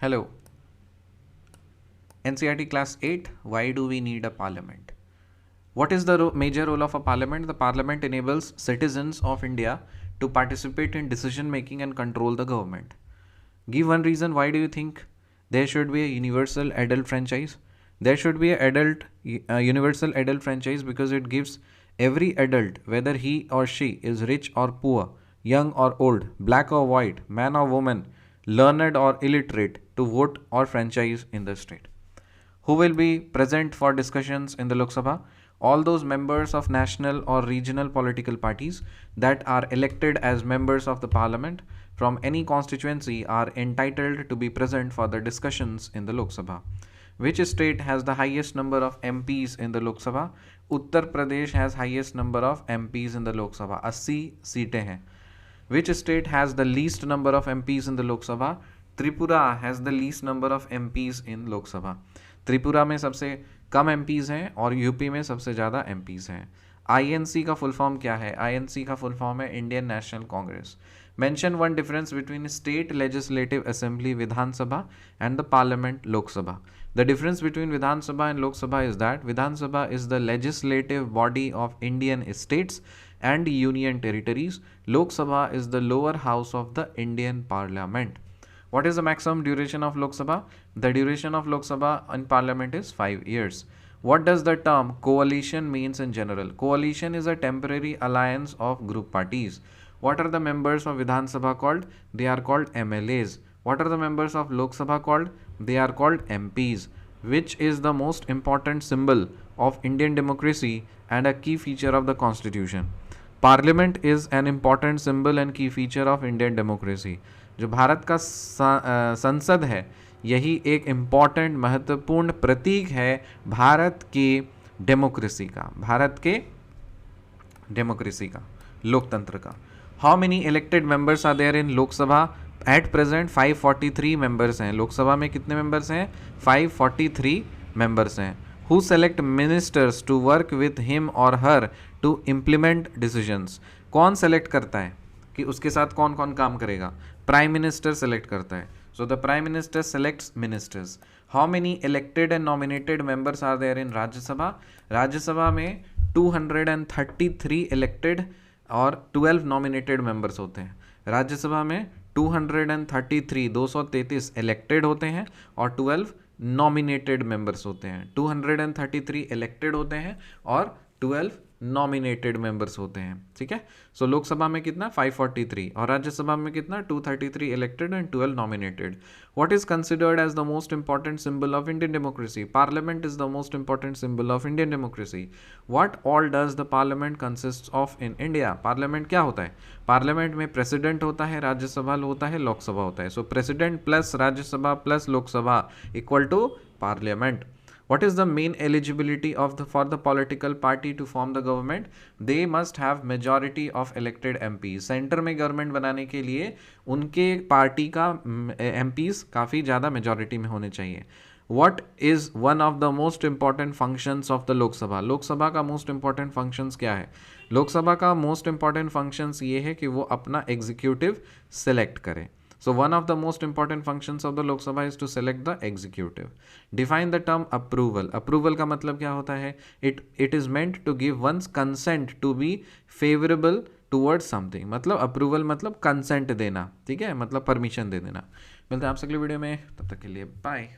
Hello. NCERT Class 8. Why do we need a parliament? What is the major role of a parliament? The parliament enables citizens of India to participate in decision making and control the government. Give one reason why do you think there should be a universal adult franchise? There should be a universal adult franchise because it gives every adult, whether he or she is rich or poor, young or old, black or white, man or woman, learned or illiterate, to vote or franchise in the state. Who will be present for discussions in the Lok Sabha? All those members of national or regional political parties that are elected as members of the parliament from any constituency are entitled to be present for the discussions in the Lok Sabha. Which state has the highest number of MPs in the Lok Sabha? Uttar Pradesh has highest number of MPs in the Lok Sabha. 80 सीटें हैं. Which state has the least number of MPs in the Lok Sabha? Tripura has the least number of MPs in Lok Sabha. Tripura में सबसे कम MPs हैं और UP में सबसे ज़्यादा MPs हैं. INC का फुल फॉर्म क्या है? INC का फुल फॉर्म है Indian national Congress. Mention one difference between state legislative assembly Vidhan Sabha and the parliament Lok Sabha. The difference between Vidhan Sabha and Lok Sabha is that Vidhan Sabha is the legislative body of Indian states and union territories. Lok Sabha is the lower house of the Indian Parliament. What is the maximum duration of Lok Sabha? The duration of Lok Sabha in Parliament is 5 years. What does the term coalition means in general? Coalition is a temporary alliance of group parties. What are the members of Vidhan Sabha called? They are called MLAs. What are the members of Lok Sabha called? They are called MPs. Which is the most important symbol of Indian democracy and a key feature of the constitution? Parliament is an important symbol and key feature of Indian democracy. जो भारत का संसद है यही एक important महत्वपूर्ण प्रतीक है भारत के democracy का, लोकतंत्र का. How many elected members are there in Lok Sabha? At present 543 members हैं. लोकसभा में कितने मेंबर्स हैं? 543 मेंबर्स हैं. Who select ministers to work with him और हर टू इम्प्लीमेंट डिसीजंस? कौन सेलेक्ट करता है कि उसके साथ कौन कौन काम करेगा? प्राइम मिनिस्टर सेलेक्ट करता है. So the prime minister selects ministers. How many elected and nominated members are there in Rajya Sabha? Rajya Sabha में 233 इलेक्टेड और 12 नॉमिनेटेड मेंबर्स होते हैं. राज्यसभा में 233 इलेक्टेड होते हैं और 12 नॉमिनेटेड मेंबर्स होते हैं. 233 इलेक्टेड होते हैं और 12 नॉमिनेटेड मेंबर्स होते हैं. ठीक है. सो लोकसभा में कितना? 543 और राज्यसभा में कितना? 233 elected and 12 nominated. What is considered as the most important symbol of Indian democracy? Parliament is the most important symbol of Indian democracy. What all does the parliament consist of in India? Parliament क्या होता है? Parliament में president होता है, राज्यसभा होता है, लोकसभा होता है. So president plus Rajya Sabha plus Lok Sabha equal to parliament. What is the main eligibility for the political party to form the government? They must have majority of elected MPs. Centre में गवर्नमेंट बनाने के लिए उनके पार्टी का MPs काफ़ी ज़्यादा majority में होने चाहिए. What is one of the most important functions of the Lok Sabha? Lok Sabha का मोस्ट इंपॉर्टेंट फंक्शंस क्या है? लोकसभा का मोस्ट इंपॉर्टेंट फंक्शंस ये है कि वो अपना एग्जीक्यूटिव सेलेक्ट करे. So one of the most important functions of the Lok Sabha is to select the executive. Define the term approval. Approval का मतलब क्या होता है? It is meant to give one's consent to be favorable towards something. मतलब approval मतलब consent देना. ठीक है, मतलब permission दे देना. मिलते हैं आपसे अगली वीडियो में, तब तक के लिए बाय.